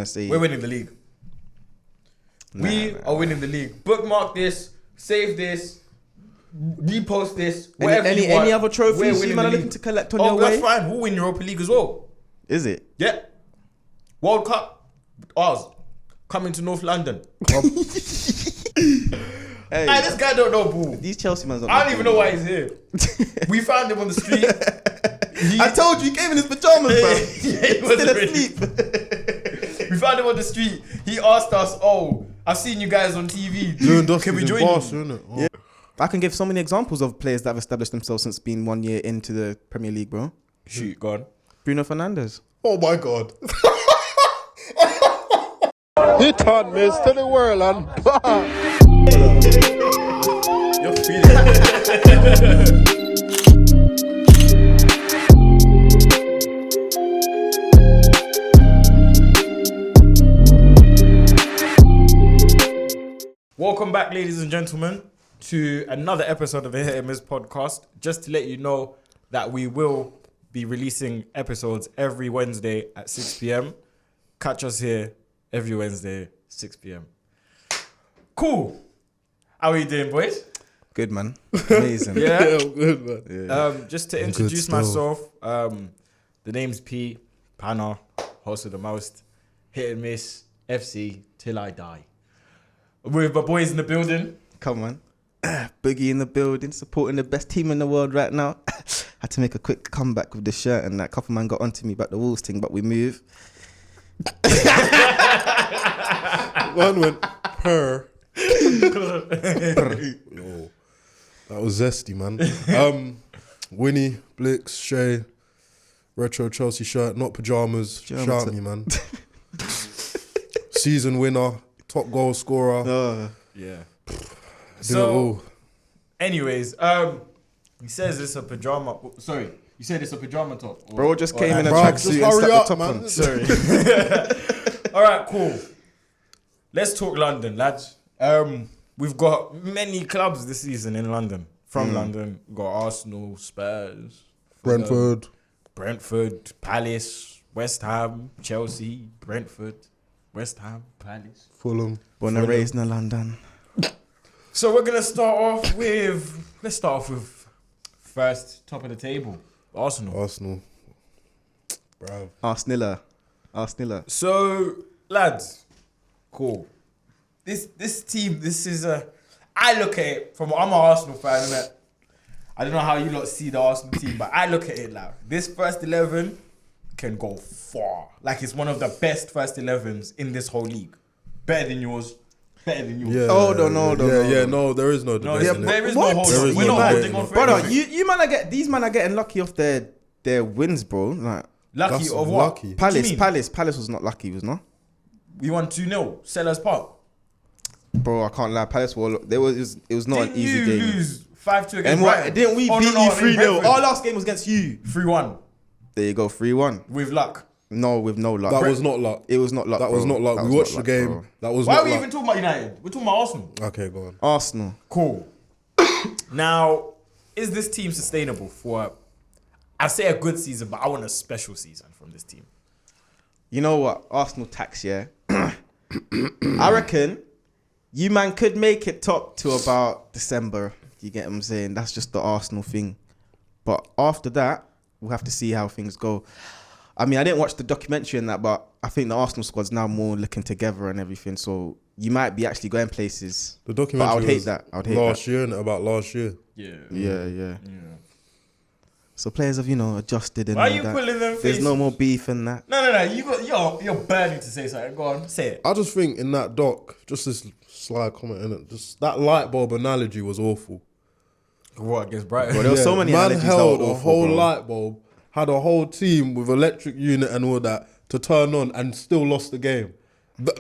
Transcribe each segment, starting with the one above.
gonna say we're winning the league. We are winning the league. Bookmark this, save this, repost this, whatever you want. Any other trophies you man are looking to collect on your way? That's fine. We'll win Europa League as well. Is it? Yeah. World Cup, ours. Coming to North London. Hey, this guy don't know boo. These Chelsea mans don't I don't even know why he's here. We found him on the street. I told you, he came in his pajamas, bro. He was Still ready. asleep. We found him on the street. He asked us, "Oh, I've seen you guys on TV. Can we join you?" Yeah. I can give so many examples of players that have established themselves since being 1 year into the Premier League, bro. Shoot, go on. Bruno Fernandes. Oh my God. He turned me to the world and You're feeling it. Welcome back, ladies and gentlemen, to another episode of the Hit and Miss podcast. Just to let you know that we will be releasing episodes every Wednesday at 6 p.m. Catch us here every Wednesday, 6 p.m. Cool. How are you doing, boys? Good, man. Amazing. Yeah? yeah, good man. Yeah. Just to introduce myself, the name's P, Panna, host of the most, Hit and Miss, FC, till I die. With my boys in the building. Come on. Boogie in the building, supporting the best team in the world right now. Had to make a quick comeback with the shirt and that couple man got onto me about the Wolves thing, but we move. One went purr. Oh, that was zesty, man. Winnie, Blickz, Shay, retro Chelsea shirt, not pajamas. Shout me, man. Season winner, top goal scorer. Yeah. So, anyways, he says it's a pajama. Sorry, you said it's a pajama top. Bro just came in a bro, tracksuit and hurry slapped the up, top man. on. Sorry. All right, cool. Let's talk London, lads. We've got many clubs this season in London. From London, we've got Arsenal, Spurs, Brentford, Palace, West Ham, Chelsea, Brentford, West Ham, Palace, Fulham. Born and raised in London. So we're gonna start off with first top of the table, Arsenal. Bro. Arsenal. So lads, cool. This team, I look at it from, I'm an Arsenal fan, innit? I don't know how you lot see the Arsenal team, but I look at it like this first 11 can go far. Like it's one of the best first 11s in this whole league. Better than yours. Yeah, No, there is no debate. Yeah, in it. there is What? no holding. We're not holding on for Brother, anything. these man are getting lucky off their wins, bro. Like Lucky That's of what? lucky. What do you mean? Palace was not lucky, was not? We won 2-0. Sellers Park. Bro, I can't lie. Palace it was not Didn't an easy you game. lose 5-2 against And what? Brighton? Didn't we Oh, beat no, you in 3-0? Brentford. Our last game was against you. 3-1 There you go, 3-1. with luck. No, with no luck. That was not luck. It was not luck. That was not luck. We watched the game. Bro. That was Why not are we luck. even talking about United? We're talking about Arsenal. Okay, go on. Arsenal. Cool. Now, is this team sustainable for, I'd say a good season, but I want a special season from this team. You know what? Arsenal tax, yeah. I reckon you man could make it top to about December. You get what I'm saying? That's just the Arsenal thing. But after that, we'll have to see how things go. I mean, I didn't watch the documentary and that, but I think the Arsenal squad's now more looking together and everything. So you might be actually going places. The documentary But I would hate was that. I would hate last year, innit? About last year. Yeah. So players have, adjusted and Why all are you that. pulling them There's faces? no more beef and that. No. You're burning to say something. Go on, say it. I just think in that doc, just this sly comment in it, just that light bulb analogy was awful. What, against Brighton? Bro, there was so many man analogies that held were a awful, whole bro. light bulb, had a whole team with electric unit and all that to turn on and still lost the game.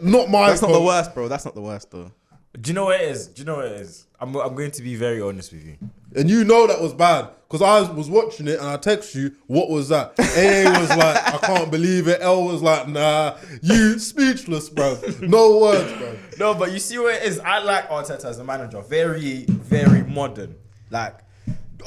Not my That's not the fault. worst, bro. That's not the worst, though. Do you know what it is? I'm going to be very honest with you. And you know that was bad because I was watching it and I text you, what was that? AA was like, I can't believe it. L was like, nah, you speechless, bro. No words, bro. No, but you see what it is? I like Arteta as a manager. Very, very modern. Like,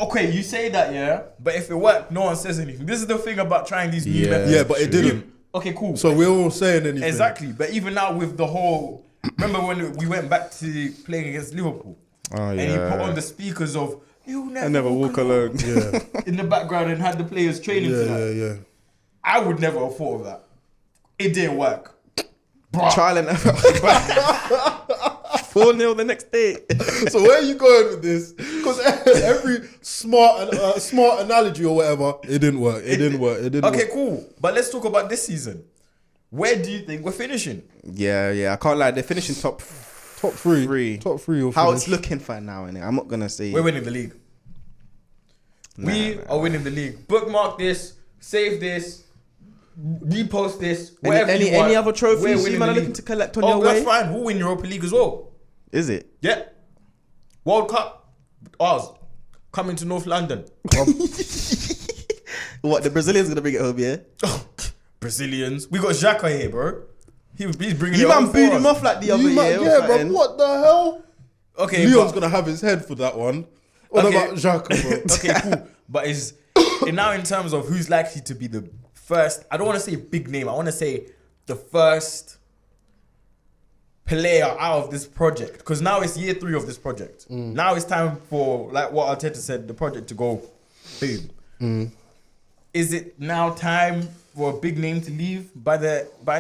okay, you say that, yeah, but if it worked, no one says anything. This is the thing about trying these new methods. Yeah, but it didn't. Okay, cool. So we're all saying anything. Exactly. But even now with the whole... Remember when we went back to playing against Liverpool? Oh, And he put on the speakers of, "You never walk alone. Yeah, in the background and had the players training for that. yeah. I would never have thought of that. It didn't work. Bruh. Trial and error. 4-0 the next day. So where are you going with this? Because every smart analogy or whatever, it didn't work. It didn't work. Okay, cool. But let's talk about this season. Where do you think we're finishing? Yeah. I can't lie. They're finishing top three. Top three. How it's looking for now, innit? I'm not gonna say We're winning the league. We are winning the league. Bookmark this. Save this. Repost this. Whatever you want. Any other We're trophies winning you man the are looking league. to collect on your way? That's fine. We'll win Europa League as well. Is it? Yeah. World Cup. Ours. Coming to North London. What, the Brazilians gonna bring it home, yeah? Brazilians. We got Xhaka here, bro. He's bringing You it man home booed for him us. off like the other year. Yeah, bro. What the hell? Okay, Leon's but, gonna have his head for that one. What Okay. about Xhaka, bro? okay, cool. But is now in terms of who's likely to be the first, I don't want to say big name. I want to say the first player out of this project, because now it's year 3 of this project. Now it's time for, like what Arteta said, the project to go boom. Is it now time for a big name to leave by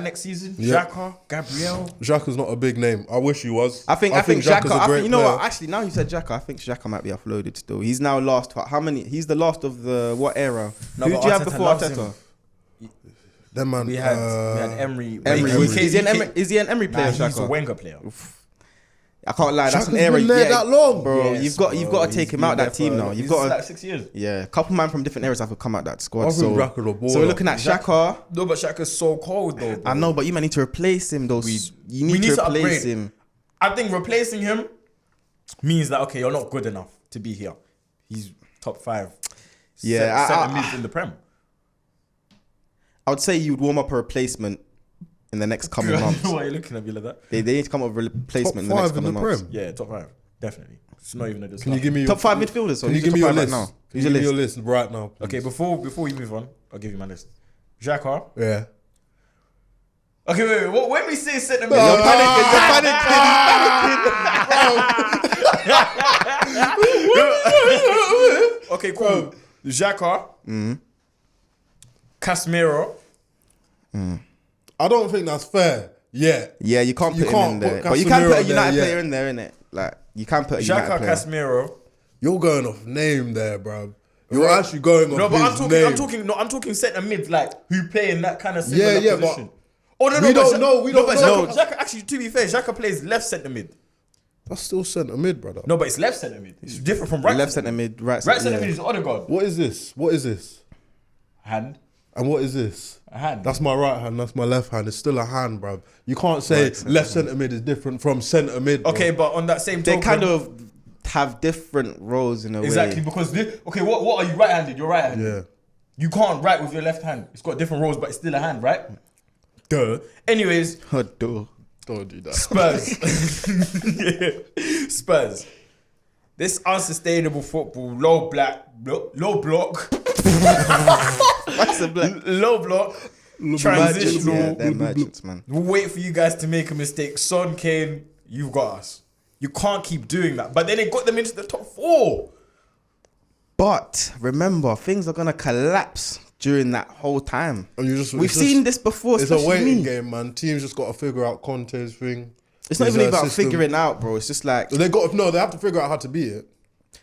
next season? Yeah. Xhaka, Gabriel. Xhaka's not a big name. I wish he was. I think Xhaka's Xhaka. a great You know player. what? Actually, now you said Xhaka, I think Xhaka might be offloaded still. He's now last. How many? He's the last of the what era? No, Who but do you have Arteta before loves Arteta? him. That man. We had Emery. Emery. He Is he an came- Emery? Is he an Emery player? Nah, he's a Xhaka? Wenger player. I can't lie. That's Xhaka's an era. been there that long. bro. Yes, you've got bro. to take He's him been out that there team for- now. You've he's got like 6 years. a couple man from different eras have come out that squad. I So, think Xhaka's a baller. so we're looking at Xhaka. No, but Xhaka's so cold though. I know, but you might need to replace him though. You we need need to to replace upgrade. him. I think replacing him means that, okay, you're not good enough to be here. He's top 5. Yeah, Centre mid in the Prem. I would say you'd warm up a replacement in the next coming I months. don't know why you're looking at me like that. They need to come up with a Top replacement in the next 5 in coming the months. Prem. Yeah, top 5. Definitely. It's not even a discussion. Can you give me your Top 5 midfielders. So Can you who's give me your your top 5 list? right now? Can Who's you your give me your list? list right now? Please? Okay, before we move on, I'll give you my list. Xhaka. Yeah. Okay, wait. When we say centre mid, You're panicking. okay, cool. Xhaka. Casemiro. I don't think that's fair. Yeah. Yeah, you can't put him in there. put But you can put a Casemiro United there, player in there, innit? Like, you can put a United Xhaka, player. Casemiro. You're going off name there, bro. You're actually going off No, but his name. I'm talking centre mid, like who play in that kind of Yeah, similar yeah, but position. Oh no, we but don't know, we don't but know. Xhaka, actually, to be fair, Xhaka plays left centre mid. That's still centre mid, brother. No, but it's left centre mid. It's different from right. Left centre mid, right Right centre centre mid mid. is Odegaard. What is this? What is this? Hand. And what is this? A hand. That's my right hand. That's my left hand. It's still a hand, bruv. You can't say left centre mid is different from centre mid. Bro. Okay, but on that same They token, kind of have different roles in a exactly way. because what are you right-handed? You're right-handed. Yeah. You can't write with your left hand. It's got different roles, but it's still a hand, right? Duh. Anyways, Oh, duh. Don't do that. Spurs. Spurs. This unsustainable football, low block, What's the black? low block, transitional. Yeah, they're merchants, man. We'll wait for you guys to make a mistake. Son, Kane, you've got us. You can't keep doing that. But then it got them into the top 4. But remember, things are gonna collapse during that whole time. And you just, We've seen this before. It's a especially waiting me. game, man. Teams just got to figure out Conte's thing. It's not his, even about system. figuring out, bro. It's just like, They have to figure out how to beat it.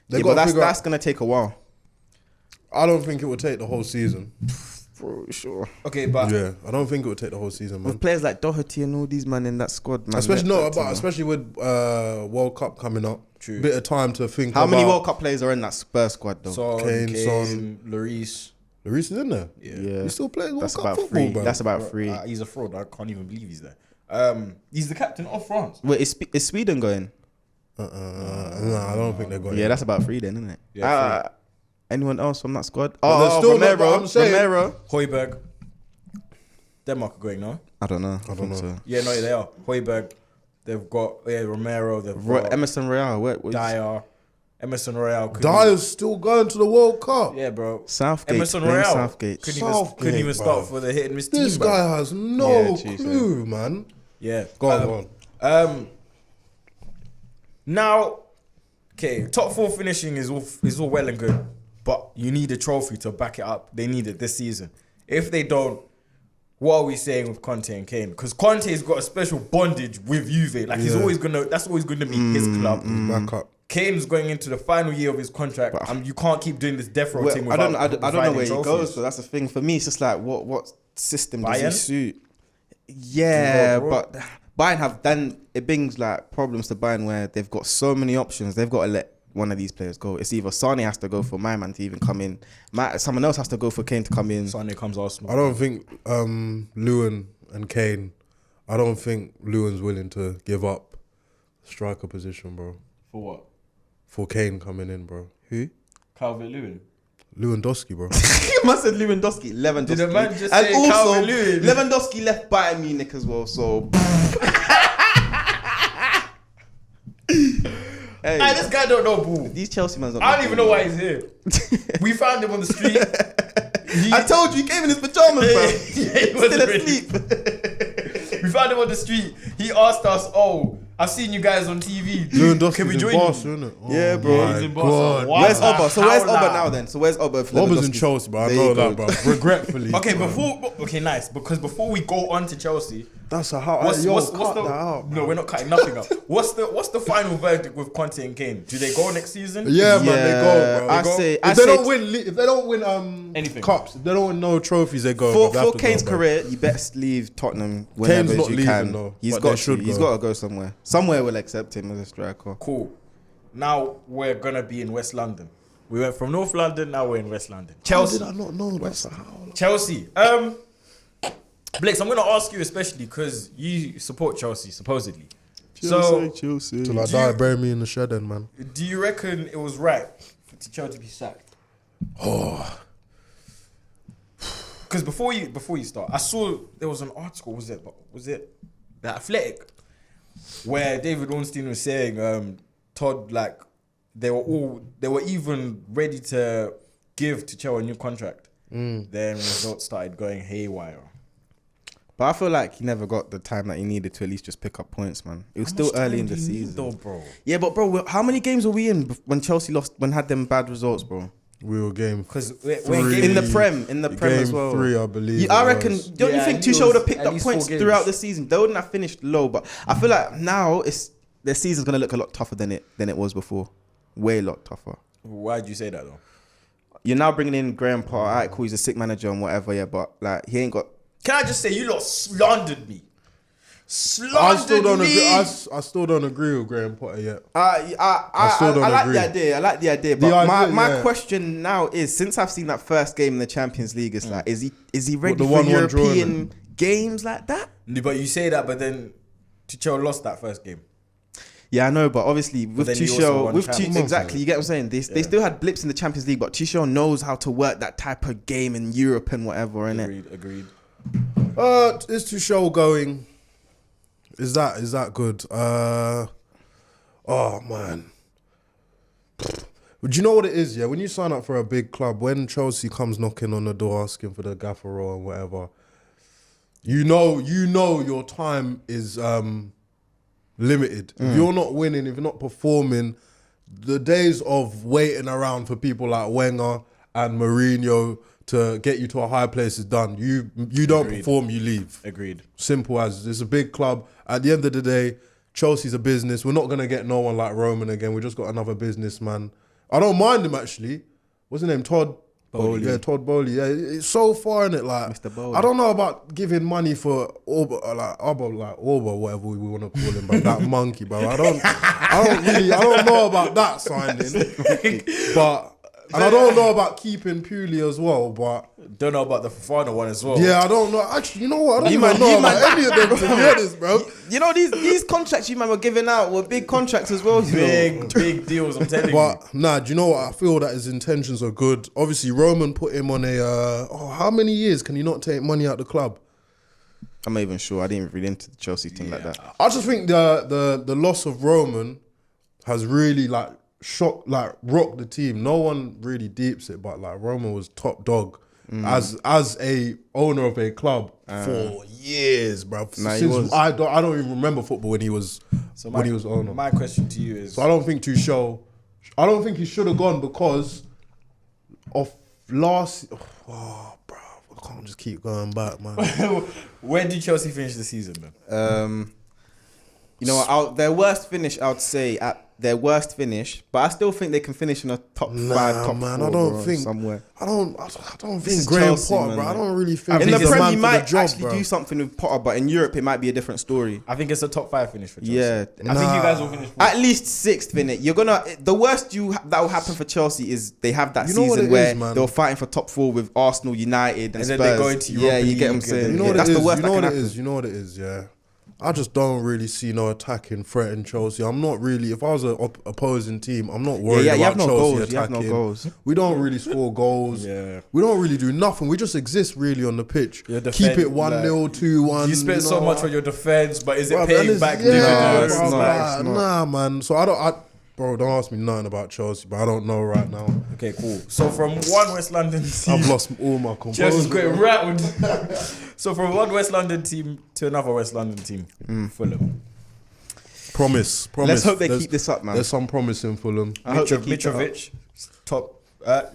They yeah, got but to figure that's out. gonna take a while. I don't think it would take the whole season. Bro, sure. Okay, but Yeah, I don't think it would take the whole season, man. With players like Doherty and all these man in that squad, man. Especially with World Cup coming up. True. Bit of time to think. How many about- World Cup players are in that Spurs squad though? Son, Kane, Kane, Lloris. Lloris is in there. Yeah. He still plays World That's Cup about football, 3. bro. That's about 3. He's a fraud. I can't even believe he's there. He's the captain of France. Wait, is Sweden going? No, I don't think they're going. Yeah, that's about 3 then, isn't it? Yeah, Anyone else from that squad? there's still not- Romero. I'm saying- Romero. Højbjerg. Denmark are going, no? I don't know. I don't think know. so. Yeah, no, they are. Højbjerg. They've got Romero. They've got Emerson Royale. What? Dyer. Emerson Royale. Dyer's still going to the World Cup. Yeah, bro. Southgate. Emerson blame Royale Southgate. couldn't even start for the hit and miss team. This bro. guy has no Yeah, clue, man. Yeah. Go on. Now, okay, top 4 finishing is all well and good, but you need a trophy to back it up. They need it this season. If they don't, what are we saying with Conte and Kane? Because Conte's got a special bondage with Juve. Like that's always gonna be his club. Back up. Kane's going into the final year of his contract. You can't keep doing this death row thing. I don't know where he trophies. goes. So that's the thing. For me, it's just like what system does he Bayern? suit? Yeah, Bro. but Bayern have done it. Brings like problems to Bayern where they've got so many options. They've got to let one of these players go. It's either Sane has to go for my man to even come in. Someone else has to go for Kane to come in. Sunday comes Arsenal. I don't think Lewin and Kane. I don't think Lewin's willing to give up striker position, bro. For what? For Kane coming in, bro. Who? Calvert-Lewin. Lewandowski, bro. You must have Lewandowski. Lewandowski. Did the man just and say also, Calvert-Lewin? Lewandowski left Bayern Munich as well. So. Hey, Hey, this guy don't know ball. these Chelsea mans don't I don't even know why he's here. We found him on the street. I told you, he came in his pajamas, bro. He wasn't Still ready. asleep. We found him on the street. He asked us, "Oh, I've seen you guys on TV. Lewandowski's Can we join in you?" Barca, isn't it? Yeah, bro. my He's in Barca. God. Why? Where's Oba? So where's Howler. Oba now then? So where's Oba? if Oba's in Lewandowski's- Chelsea, bro. I There know you that, go. bro. Regretfully. Okay, bro. nice. Because before we go on to Chelsea, That's a how. what's Yo, what's cut the? that out, No, bro. we're not cutting nothing up. What's the final verdict with Conte and Kane? Do they go next season? Yeah, man, they go, bro. I They go. say- if I they say don't win, if they don't win Anything. cups, if they don't win no trophies, they go. bro. They have For to go, Kane's bro. career, you best leave Tottenham whenever Kane's not you leaving, can. though, He's but got they to. should He's go. got to go somewhere. Somewhere will accept him as a striker. Cool. Now we're gonna be in West London. We went from North London, now we're in West London. Chelsea. How did I not know that? How? Chelsea. Blickz, I'm gonna ask you especially because you support Chelsea supposedly. Chelsea. Till I Do die, you- bury me in the shed, then, man. Do you reckon it was right for Chelsea to be sacked? Oh, Because before you start, I saw there was an article. Was it The Athletic, where David Ornstein was saying Todd, like they were even ready to give to Chelsea a new contract. Then results started going haywire. But I feel like he never got the time that he needed to at least just pick up points, man. It was still early in the season. though, bro. Yeah, but bro, how many games were we in when Chelsea lost? When had them bad results, bro? we were game. Because Three. In the Prem as Game well. 3, I believe. I it reckon. was. Don't you Yeah, think he Tuchel would have was picked at up least points 4 games. throughout the season? They wouldn't have finished low, but I feel like now their season's gonna look a lot tougher than it was before. Way a lot tougher. Why'd you say that though? You're now bringing in Graham Potter. Alright, cool, he's a sick manager and whatever, yeah, but like he ain't got. Can I just say you lot slandered me? I still don't me. agree. I still don't agree with Graham Potter yet. I still don't like agree. the idea. I like the idea. But The idea, my yeah. question now is, since I've seen that first game in the Champions League, it's like, is he ready the for 1-1 draw, European games like that? But you say that, but then Tuchel lost that first game. Yeah, I know, but obviously with then he also won Tuchel, Champions League. exactly, you get what I'm saying. They still had blips in the Champions League, but Tuchel knows how to work that type of game in Europe and whatever, innit? Agreed. Is Tuchel going? Is that good? Oh man. But you know what it is, yeah? When you sign up for a big club, when Chelsea comes knocking on the door asking for the gaffer role and whatever, you know your time is limited. If you're not winning, if you're not performing, the days of waiting around for people like Wenger and Mourinho to get you to a high place is done. You don't perform, you leave. Agreed. Simple as. It's a big club. At the end of the day, Chelsea's a business. We're not going to get no one like Roman again. We just got another businessman. I don't mind him, actually. What's his name? Todd Bowley. Yeah, Todd Bowley. Yeah, it's so far in it. Like, Mr. Bowley. I don't know about giving money for Orba, whatever we want to call him, but that monkey, bro. I don't know about that signing. But and I don't know about keeping Puli as well, but Don't know about the Fofana one as well. yeah, I don't know. Actually, you know what? I don't You even man- know you about man- any of them, to be honest, bro. You know these contracts you man were giving out were big contracts as well. You know? Big deals, I'm telling you. But nah, do you know what? I feel that his intentions are good. Obviously, Roman put him on a. How many years can you not take money out the club? I'm not even sure. I didn't read into the Chelsea thing like that. I just think the loss of Roman has really like rocked the team. No one really deeps it, but like Roma was top dog as a owner of a club for years, bro. Nah, he Since was. I don't even remember football when he was owner. My question to you is: So I don't think he should have gone because of last. Oh, bro, I can't just keep going back, man. where did Chelsea finish the season, man? You know, their worst finish, I would say, at their worst finish, but I still think they can finish in a top 5, top 4, I don't think somewhere. I don't This is think Graham Chelsea, Potter, man, bro. I like- don't really think In he's the the Prem, man you for might the job, actually bro. do something with Potter, but in Europe, it might be a different story. I think it's a top 5 finish for Chelsea. Yeah. I think you guys will finish 4th. At least 6th, innit? You're gonna. The worst that will happen for Chelsea is they have that You know what season it where is, man? they were fighting for top 4 with Arsenal, United, and And Spurs. then they go into yeah, Europa you get what I'm League, saying. and You know Yeah, what that's it the is. worst You that know can what it happen. is. You know what it is. Yeah. I just don't really see no attacking threat in Chelsea. I'm not really. If I was an opposing team, I'm not worried Yeah, you about have no Chelsea goals. attacking. You have no goals. We don't really score goals. Yeah. We don't really do nothing. We just exist really on the pitch. Your Keep defense, it 1-0, 2-1. You spend so much on your defense, but is it Bruv, paying and back? yeah, dividends? it's bruv, not, like, it's not. nah, man. So bro, don't ask me nothing about Chelsea, but I don't know right now. Okay, cool. So from one West London team, I've lost all my composure. Chelsea's getting rattled. So from one West London team to another West London team, Fulham. Promise. Let's hope they There's- keep this up, man. There's some promise in Fulham. I hope they keep it up. Mitrovic,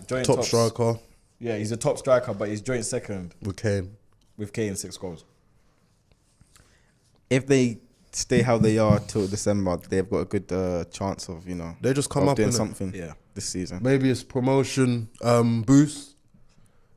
joint Top tops. striker Yeah, he's a top striker, but he's joint second with Kane. with Kane 6 goals. If they stay how they are till December, they've got a good chance of They just come up doing innit? something Yeah. this season. Maybe it's promotion boost,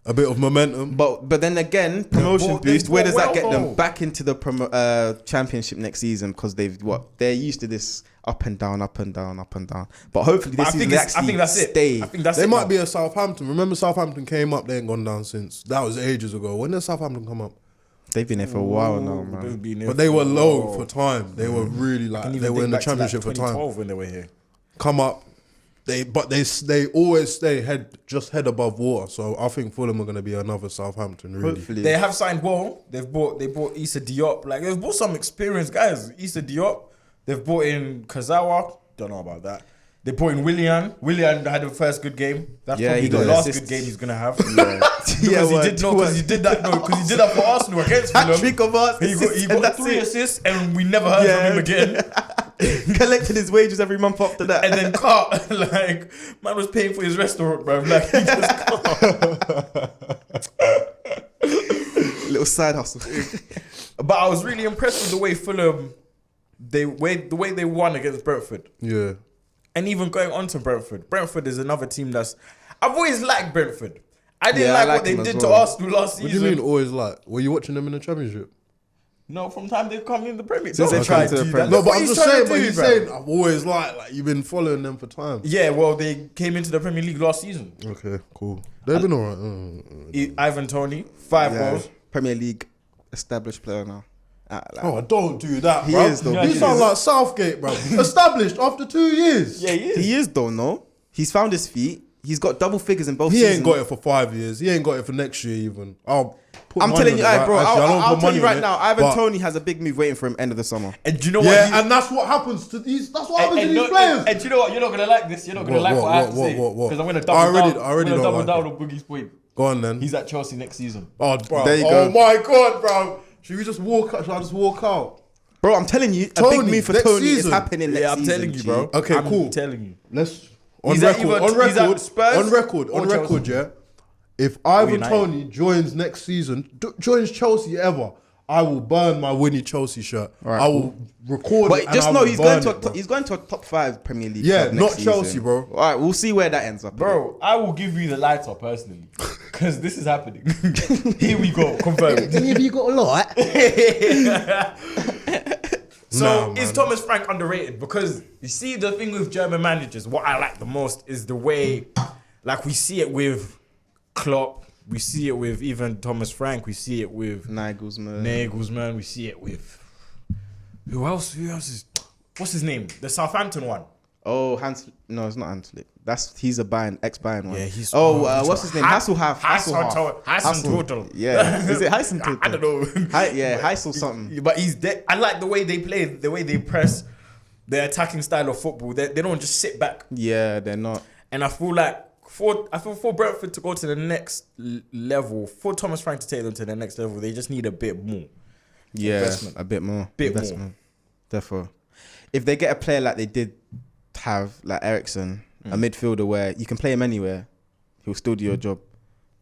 a bit of momentum. But then again, promotion bought- boost. they Where does bought that get well, them though. back into the championship next season? Because they're used to this up and down, up and down, up and down. But hopefully But this I season think, they I actually think that's stay. it. I think that's They it might now. be a Southampton. Remember Southampton came up, they ain't gone down since. That was ages ago. When did Southampton come up? They've been here for a while now, They've man. been here But they were for- low for time. They were really like, Can they even were think in the back to, like, championship for time. 2012 when they were here. Come up, they always stay head above water. So I think Fulham are going to be another Southampton, really. Hopefully. They have signed well. They bought Issa Diop. Like they've bought some experienced guys. Issa Diop. They've bought in Kazawa. Don't know about that. They bought in Willian. Willian had the first good game. That's Yeah, probably he the got last assists. good game he's gonna have. Yeah. Because he did because he did that for Arsenal against Fulham. Hat-trick of us. He and got that's 3 it. assists and we never heard from him again. Collected his wages every month after that. And then cut like man was paying for his restaurant, bro. Like he just Little side hustle. But I was really impressed with the way Fulham the way they won against Brentford. Yeah. And even going on to Brentford. Brentford is another team that's I've always liked Brentford. I didn't Yeah, I like like what they them as did well. to Arsenal last What season. do you mean always like? Were you watching them in the championship? No, from time they've come in the Premier League. Since they Don't tried try to do the that. Premier No, That's but what I'm he's just trying saying, to but do, he's bro. saying I've always like you've been following them for time. Yeah, well, they came into the Premier League last season. Okay, cool. They've been alright. Ivan Toney, 5 goals. Premier League established player now. Oh, don't do that, He bro. is, though. You He sound is. like Southgate, bro. Established after 2 years. Yeah, he is. He is though, no? He's found his feet. He's got double figures in both He seasons. ain't got it for 5 years. He ain't got it for next year even. I'm I'm telling you, bro. I'll tell you right now. Ivan But Toney has a big move waiting for him end of the summer. And do you know yeah, what? and that's what happens to these. That's what happens to these players. And do you know what? You're not gonna like this. You're not gonna What, like what I have to what, say. what? Because I'm gonna I double already down. don't like double it. down on Boogie's point. Go on then. He's at Chelsea next season. Oh, bro. There you Oh go. my god, bro. Should we just walk out? Should I just walk out? Bro, I'm telling you, a Tony, big move for next Tony is season. happening next Yeah, I'm season. telling you, G. bro. Okay, I'm cool. telling you. Let's on He's at record. either- On he's at record. Spurs On record. or On record. Chelsea. Yeah. If Ivan United. Toney joins next season, joins Chelsea ever, I will burn my Winnie Chelsea shirt. Right, I will record But it. just and know I will he's going burn to it, bro. he's going to a top 5 Premier League. Yeah, club not next Chelsea, season. bro. All right, we'll see where that ends up. Bro, I will give you the lighter personally. Because this is happening. Here we go. Confirmed. Have you got a lot? So Nah, is man. Thomas Frank underrated? Because you see, the thing with German managers, what I like the most is the way, like we see it with Klopp, we see it with even Thomas Frank, we see it with Nagelsmann, we see it with who else? Who else is? What's his name? The Southampton one. Oh, no, it's not Hanslick. He's a ex-Bayern one. Yeah, he's. What's his name? Hasselhoff. Hasselhoff. Yeah, is it Heisentotal? I don't know. Heisel something. But he's I like the way they play, the way they press. their attacking style of football, they don't just sit back. Yeah, they're not. And I feel like for Brentford to go to the next level, for Thomas Frank to take them to the next level, they just need a bit more. Yeah, investment. a bit more. Bit investment. more. Therefore, if they get a player like they did have, like Eriksen, a midfielder where you can play him anywhere, he'll still do your job.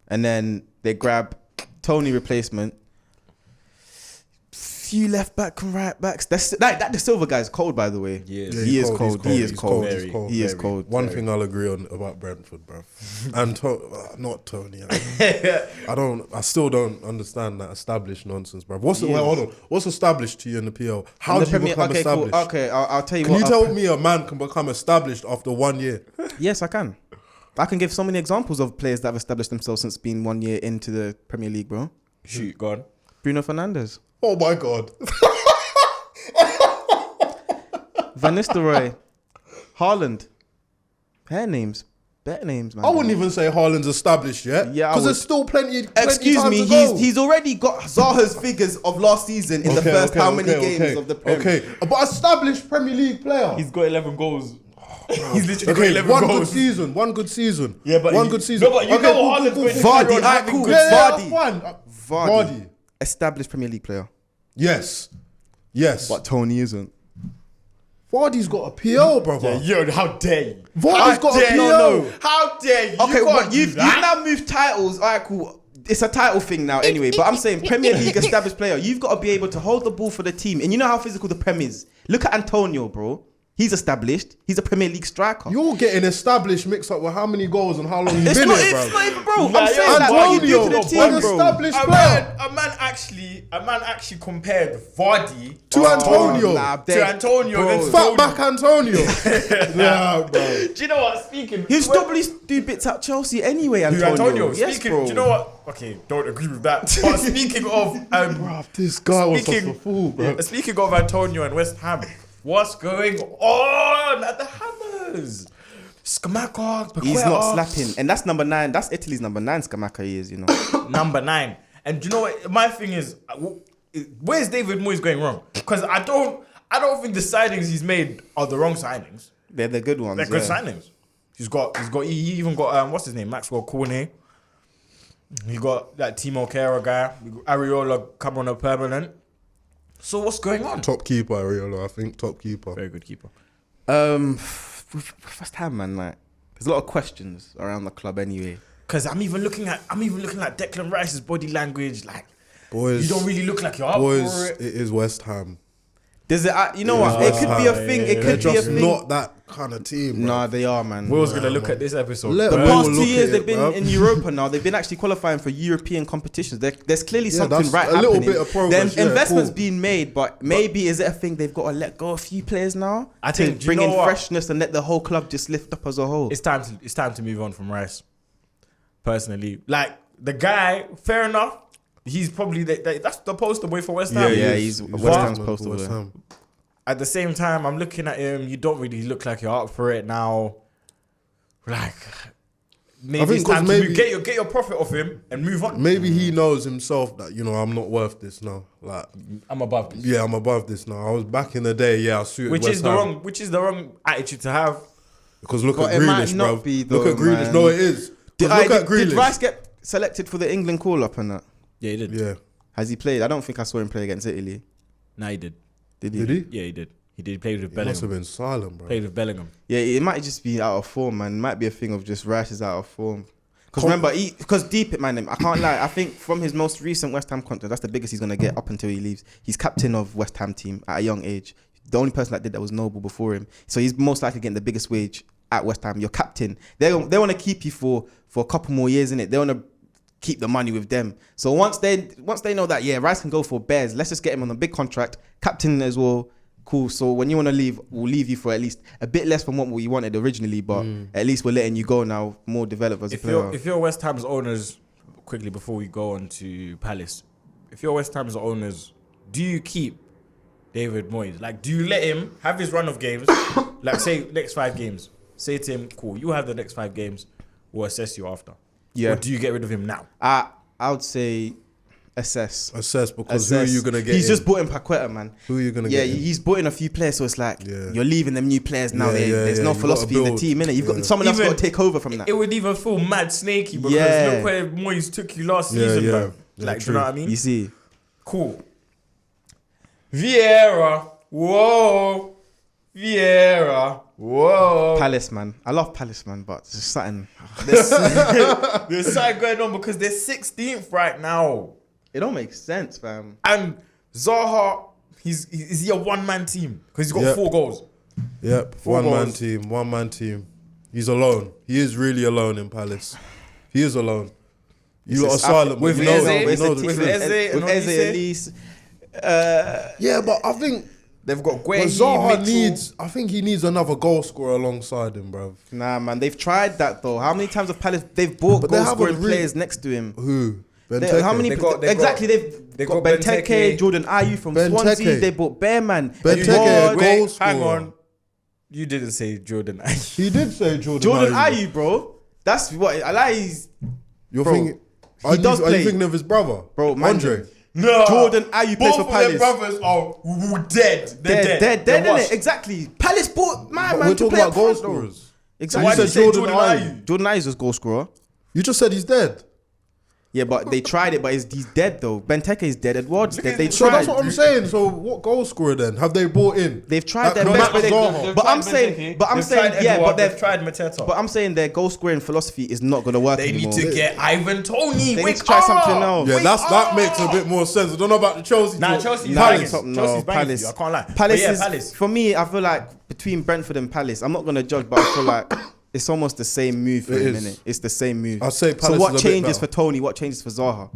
And then they grab Toney replacement. Few left back and right backs. That the Silva guy's cold, by the way. Yes. Yeah, He he's is cold. He is cold. Very, He is cold. One thing I'll agree on about Brentford, bro, and not Tony. I still don't understand that established nonsense, bro. Hold on. What's established to you in the PL? How do you become established? Cool. Okay, I'll tell you Can what. you tell me a man can become established after 1 year? Yes, I can. I can give so many examples of players that have established themselves since being 1 year into the Premier League, bro. Shoot, go on. Bruno Fernandes, Oh my god. Van Nistelrooy, Haaland. Better names, man. I wouldn't even say Haaland's established yet. Yeah, I because would. there's still plenty Excuse time me, to go. he's already got Zaha's figures of last season in the first how many games of the Premier. Okay, but established Premier League player. He's got 11 goals. He's literally got Okay, 11 one goals. good season. One good season. Yeah, but one good season. No, but you know Haaland's going to Vardy, carry on alright, having cool. good- Yeah, Vardy. that's fine. Vardy, established Premier League player, Yes. but Toney isn't. Vardy's got a PL, brother. Yeah, yo, how dare you? Vardy's got a PL. No. How dare you? Okay, you but can't do you've that. now moved titles. All right, cool. It's a title thing now anyway. But I'm saying Premier League established player. You've got to be able to hold the ball for the team. And you know how physical the Prem is. Look at Antonio, bro. He's established. He's a Premier League striker. You're getting established mixed up with how many goals and how long you've It's been not, here, it's bro. not even, bro. Nah, I'm saying yeah, that what you do to the Antonio, team, an bro. established player. A man actually compared Vardy To Antonio. Nah, to Antonio bro. against Fat Toney. back Antonio. Nah, bro. Do you know what? Speaking, He'll probably do bits at Chelsea anyway, Antonio. Antonio. Yes, Speaking, bro. do you know what? Okay, don't agree with that. But speaking of, This guy was such speaking, a fool, bro. speaking of Antonio and West Ham, what's going on at the Hammers? Skamaka, He's not slapping. And that's number 9. That's Italy's number 9, Scamacca he is, you know. Number 9. And do you know what? My thing is, where's David Moyes going wrong? Because I don't think the signings he's made are the wrong signings. They're the good ones. They're good signings. He even got what's his name? Maxwell Cornet. He got that Timo Kehrer guy. Areola come on a permanent. So what's going on? Top keeper, Ariola, I think. Top keeper. Very good keeper. West Ham, man, like, there's a lot of questions around the club anyway. Because I'm even looking at Declan Rice's body language. Like, Boys, you don't really look like you're up boys, for it. it is West Ham. Does it? You know what? It could be a thing. It They're could be a just thing. not that kind of team, bro. Nah, they are, man. Will's gonna look at this episode. Let The Will past look 2 at years it, they've been bruv. in Europa now. They've been actually qualifying for European competitions. There's clearly something that's right a little happening. bit of progress, Then yeah, investments cool. being made, but maybe is it a thing they've got to let go a few players now? I to think, do you bring know in what? freshness and let the whole club just lift up as a whole. It's time to move on from Rice. Personally, like the guy, fair enough. He's probably that's the poster boy for West Ham. he's West Ham's poster West boy. Ham. At the same time, I'm looking at him. You don't really look like you're up for it now. Like, maybe think it's time 'cause to get your profit off him and move on. Maybe he knows himself that, you know, I'm not worth this now. Like, I'm above this. yeah, I'm above this now. I was back in the day, yeah, I suited Which West is the Ham. wrong attitude to have. Because look But at it might Grealish, not bro. be Look though, at Grealish. man. No, it is. 'Cause Did look at Rice Grealish. get selected for the England call-up and that? Yeah, he did. Yeah. Has he played? I don't think I saw him play against Italy. Nah, he did. Did he? Did he? Yeah, he did. He did. He played with He must have Bellingham. been silent, bro. Played with Bellingham. Yeah, it might just be out of form, man. It might be a thing of just Rice is out of form. Because remember, because deep it, man, I can't lie. I think from his most recent West Ham contract, that's the biggest he's gonna get up until he leaves. He's captain of West Ham team at a young age. The only person that did that was Noble before him. So he's most likely getting the biggest wage at West Ham. You're captain. They want to keep you for a couple more years, innit? They want to keep the money with them. So once they know that, yeah, Rice can go for Bears. Let's just get him on a big contract, captain as well. Cool. So when you want to leave, we'll leave you for at least a bit less from what we wanted originally, but at least we're letting you go now, more develop as a player. If you're West Ham's owners, quickly before we go on to Palace, if you're West Ham's owners, do you keep David Moyes? Like, do you let him have his run of games? Like, say next 5 games. Say to him, cool, you have the next 5 games. We'll assess you after. Yeah. Or do you get rid of him now? I would say Assess because who are you gonna get? He's in? just bought in Paqueta, man. Who are you gonna Yeah, get? in? he's bought in a few players, so it's like you're leaving them new players now. There's no you philosophy gotta in the build. team, innit? You've got someone else got to take over from that. It would even feel mad snaky because look where Moyes took you last season, bro. Like, do you know what I mean? You see, Cool. Vieira. Whoa. Vieira. Whoa. Palace, man. I love Palace, man, but there's something. There's something going on because they're 16th right now. It don't make sense, fam. And Zaha, is he a one-man team? Because he's got 4 goals. Yep, 4 goals. one man team. He's alone. He is really alone in Palace. He is alone. You lot are silent with with Eze, with Eze and Eze at least. Yeah, but I think They've got but Guehi, Zaha Mitchell. needs. I think he needs another goal scorer alongside him, bruv. Nah, man, they've tried that though. How many times have Palace they've bought But they goal haven't scoring really- players next to him? Who? How many? They've got They've got Benteke, Benteke, Jordan Ayew from Benteke. Swansea. They bought Bearman. Benteke, Edouard. goal Wait, hang scorer. on. You didn't say Jordan. He did say Jordan. Jordan Ayew. Ayew, bro. That's what I like. You're Bro, thinking. he Are you, does are play. you thinking of his brother, Bro, man, Andre? No. Jordan Ayew plays for Both of their Palace. brothers are dead. They're They're dead, washed. innit? Exactly. Palace bought my But man we're to talking play about up goal front, though. scorers. Exactly. Why You did you said say Jordan Jordan Ayew. Ayew? Jordan Ayew is goal scorer. You just said he's dead. Yeah, but they tried it, but he's dead though. Benteke is dead. Edouard's dead. They So tried. that's what I'm saying. So what goal scorer then have they brought in? They've tried their No best, matter but, Zaha. but I'm saying, yeah, but they've tried Mateta. But I'm saying their goal scoring philosophy is not gonna work They anymore. need to get Ivan Toney. They Wake need to try up! something else. Yeah, Wake that up! makes a bit more sense. I don't know about the Chelsea. Nah, talk. Chelsea's Palace. banging. No, Chelsea's banging Palace. for you, I can't lie. Palace But yeah, is Palace. for me. I feel like between Brentford and Palace, I'm not gonna judge, but I feel like it's almost the same move for It him, is. innit? It's the same move. I'd say So Palace what is a bit changes better. for Toney? What changes for Zaha?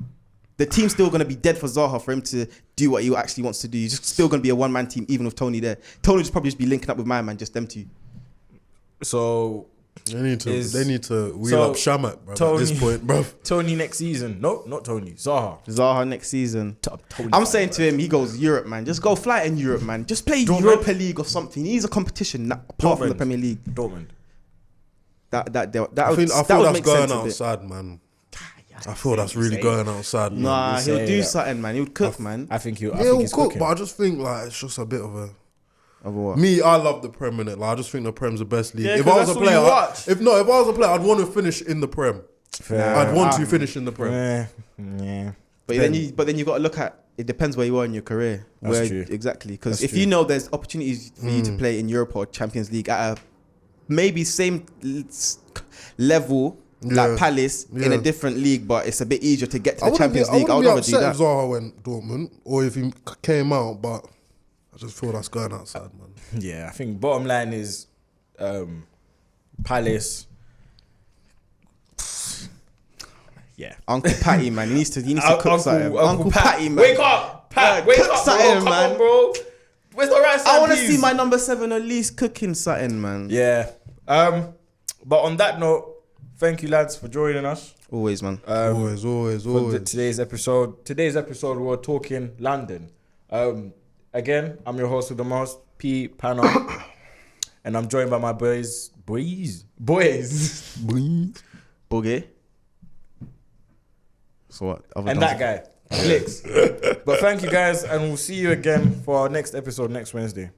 The team's still gonna be dead for Zaha for him to do what he actually wants to do. He's just still gonna be a one-man team even with Toney there. Toney just probably just be linking up with my man, just them two. So They need to wheel So, up Shamak, bro. At Tony- this point, bro. Tony next season. No, not Tony. Zaha. Zaha next season. Tony I'm saying to him, he goes Europe, man. Just go fly in Europe, man. Just play Dortmund. Europa League or something. He needs a competition apart from the Dortmund. Premier League. Dortmund. That I would, feel that would that's make going sense a bit. outside, man. I feel that's really going outside, man. Nah, You he'll say do that. something, man. He would cook, man. I think you. I Yeah, think he'll he's cook, cooking. but I just think like it's just a bit of a. Of what? Me, I love the Prem, innit? Like I just think the Prem's the best league. Yeah, if 'cause I was that's a all player, you watch. if I was a player, I'd want to finish in the Prem. Fair. I'd want to finish in the Prem. Yeah. But then you got to look at. It depends where you are in your career. That's Where true. exactly? Because That's if true. you know there's opportunities for you to play in Europe or Champions League at a maybe same level like Yeah. Palace in a Yeah. different league, but it's a bit easier to get to I the Champions I League. I would wouldn't be rather do upset that. if Zaha went Dortmund or if he came out, but I just feel that's going outside, man. Yeah, I think bottom line is Palace. Yeah. Uncle Patty, man, he needs to cook something. Uncle Patty, man. Wake up, Pat. Wake cook up, bro. something, Come man. on, bro. Where's the right side? I want to please? see my number 7 at least cooking something, man. Yeah. But on that note, thank you, lads, for joining us. Always, man. Always. For today's episode, we're talking London. Again, I'm your host with the most, P. Panna, and I'm joined by my boys. Boogie. So what? And that guy, Blickz. But thank you guys, and we'll see you again for our next episode next Wednesday.